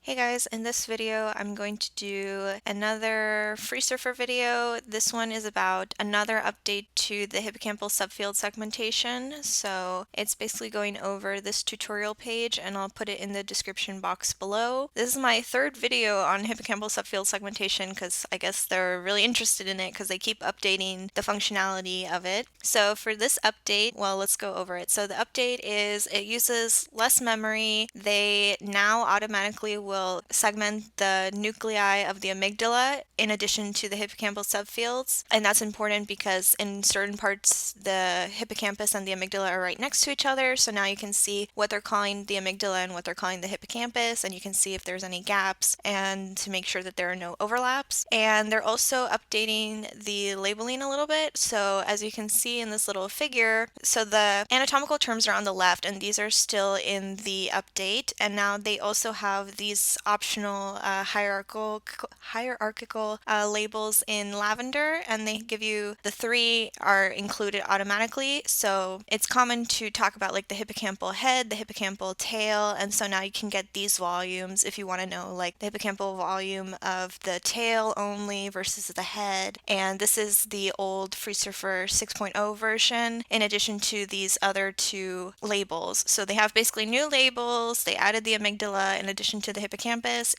Hey guys, in this video I'm going to do another FreeSurfer video. This one is about another update to the hippocampal subfield segmentation. So it's basically going over this tutorial page and I'll put it in the description box below. This is my third video on hippocampal subfield segmentation because I guess they're really interested in it because they keep updating the functionality of it. So for this update, well, let's go over it. So the update is it uses less memory. They now automatically will segment the nuclei of the amygdala in addition to the hippocampal subfields. And that's important because in certain parts, the hippocampus and the amygdala are right next to each other. So now you can see what they're calling the amygdala and what they're calling the hippocampus, and you can see if there's any gaps and to make sure that there are no overlaps. And they're also updating the labeling a little bit. So as you can see in this little figure, so the anatomical terms are on the left and these are still in the update. And now they also have these optional hierarchical labels in lavender, and they give you the three are included automatically. So it's common to talk about like the hippocampal head, the hippocampal tail, and so now you can get these volumes if you want to know like the hippocampal volume of the tail only versus the head. And this is the old FreeSurfer 6.0 version in addition to these other two labels. So they have basically new labels. They added the amygdala in addition to the hippocampus,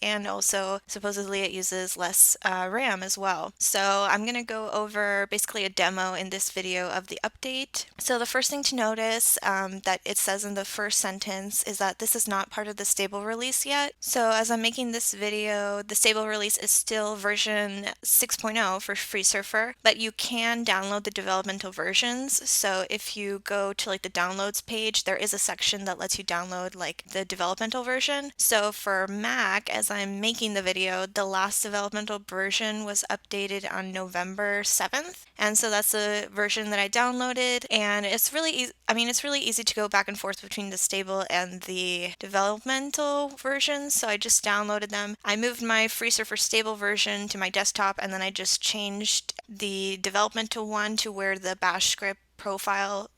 and also supposedly it uses less RAM as well. So I'm going to go over basically a demo in this video of the update. So the first thing to notice that it says in the first sentence is that this is not part of the stable release yet. So as I'm making this video, the stable release is still version 6.0 for FreeSurfer, but you can download the developmental versions. So if you go to like the downloads page, there is a section that lets you download like the developmental version. So for Mac, as I'm making the video, the last developmental version was updated on November 7th. And so that's the version that I downloaded, and it's really easy. I mean, it's really easy to go back and forth between the stable and the developmental versions. So I just downloaded them. I moved my FreeSurfer stable version to my desktop, and then I just changed the developmental one to where the bash script profile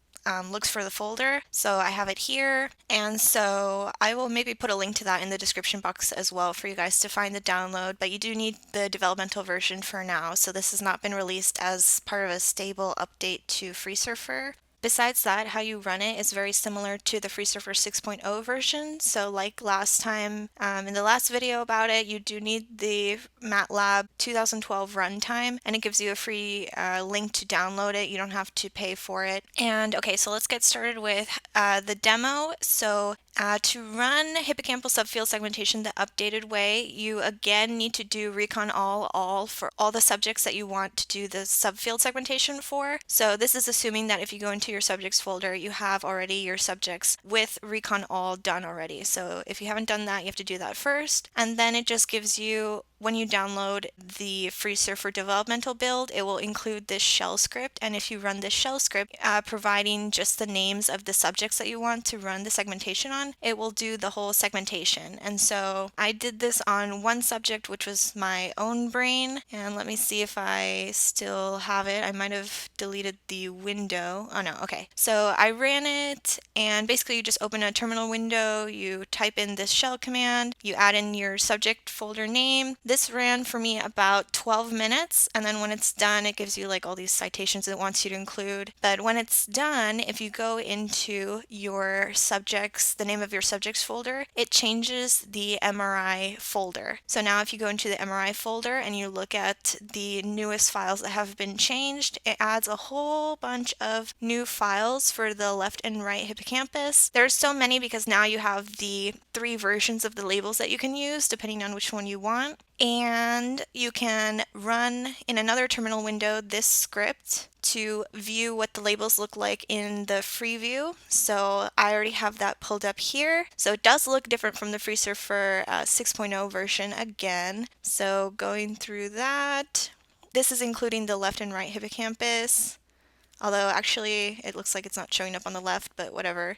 looks for the folder. So I have it here, and so I will maybe put a link to that in the description box as well for you guys to find the download, but you do need the developmental version for now. So this has not been released as part of a stable update to FreeSurfer. Besides that, how you run it is very similar to the FreeSurfer 6.0 version. So like last time, in the last video about it, you do need the MATLAB 2012 runtime, and it gives you a free link to download it. You don't have to pay for it. And okay, so let's get started with the demo. So to run hippocampal subfield segmentation the updated way, you again need to do recon all for all the subjects that you want to do the subfield segmentation for. So this is assuming that if you go into your subjects folder, you have already your subjects with recon all done already. So if you haven't done that, you have to do that first. And then it just gives you, when you download the FreeSurfer developmental build, it will include this shell script. And if you run this shell script, providing just the names of the subjects that you want to run the segmentation on, it will do the whole segmentation. And so I did this on one subject, which was my own brain. And let me see if I still have it. I might have deleted the window. Oh no, okay. So I ran it, and basically you just open a terminal window, you type in this shell command, you add in your subject folder name. This ran for me about 12 minutes, and then when it's done, it gives you like all these citations it wants you to include. But when it's done, if you go into your subjects, the name of your subjects folder, it changes the MRI folder. So now if you go into the MRI folder and you look at the newest files that have been changed, it adds a whole bunch of new files for the left and right hippocampus. There's so many because now you have the three versions of the labels that you can use depending on which one you want. And you can run in another terminal window this script to view what the labels look like in the free view. So I already have that pulled up here. So it does look different from the FreeSurfer 6.0 version again. So going through that, this is including the left and right hippocampus. Although actually it looks like it's not showing up on the left, but whatever.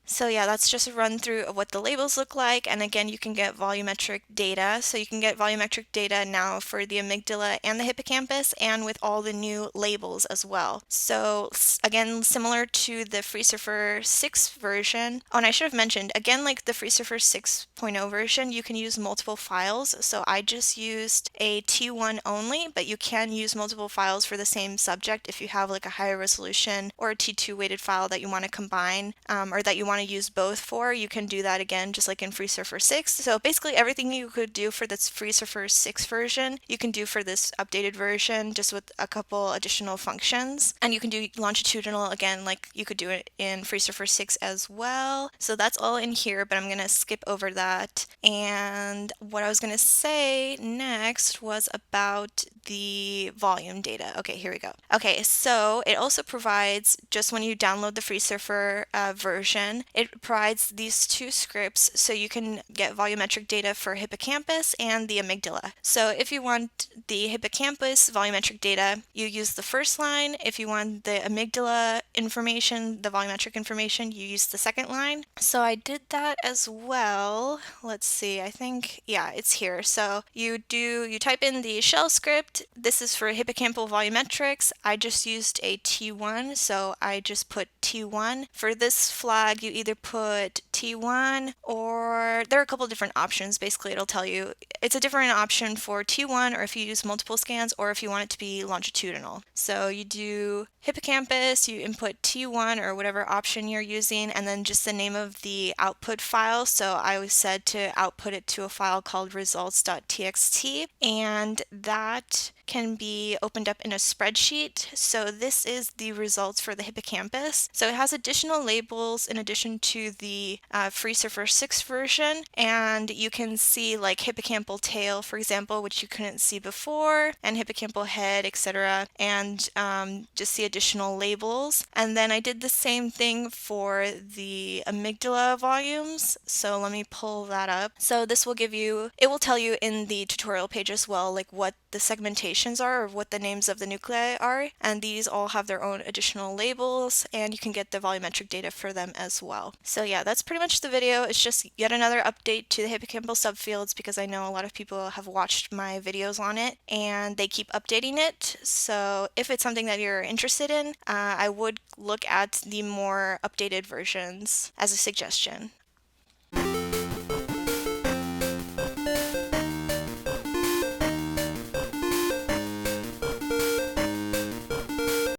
So yeah, that's just a run through of what the labels look like. And again, you can get volumetric data. So you can get volumetric data now for the amygdala and the hippocampus, and with all the new labels as well. So again, similar to the FreeSurfer 6 version. Oh, and I should have mentioned, again, like the FreeSurfer 6.0 version, you can use multiple files. So I just used a T1 only, but you can use multiple files for the same subject if you have like a higher resolution or a T2 weighted file that you want to combine, or that you want to use both for. You can do that again, just like in FreeSurfer 6. So basically everything you could do for this FreeSurfer 6 version, you can do for this updated version, just with a couple additional functions. And you can do longitudinal again, like you could do it in FreeSurfer 6 as well. So that's all in here, but I'm going to skip over that. And what I was going to say next was about the volume data. Okay, here we go. Okay, so it also provides, just when you download the FreeSurfer version, it provides these two scripts so you can get volumetric data for hippocampus and the amygdala. So if you want the hippocampus volumetric data, you use the first line. If you want the amygdala information, the volumetric information, you use the second line. So I did that as well. Let's see, I think, yeah, it's here. So you type in the shell script. This is for hippocampal volumetrics. I just used a T1, so I just put T1. For this flag, you either put T1, or there are a couple different options. Basically, it'll tell you it's a different option for T1, or if you use multiple scans, or if you want it to be longitudinal. So you do hippocampus, you input T1 or whatever option you're using, and then just the name of the output file. So I was said to output it to a file called results.txt, and that can be opened up in a spreadsheet. So this is the results for the hippocampus. So it has additional labels in addition to the FreeSurfer 6 version, and you can see like hippocampal tail, for example, which you couldn't see before, and hippocampal head, etc., and just see additional labels. And then I did the same thing for the amygdala volumes. So let me pull that up. So this will it will tell you in the tutorial page as well, like what the segmentations are, or what the names of the nuclei are, and these all have their own additional labels, and you can get the volumetric data for them as well. So yeah, that's pretty much the video. It's just yet another update to the hippocampal subfields, because I know a lot of people have watched my videos on it and they keep updating it. So if it's something that you're interested in, I would look at the more updated versions as a suggestion.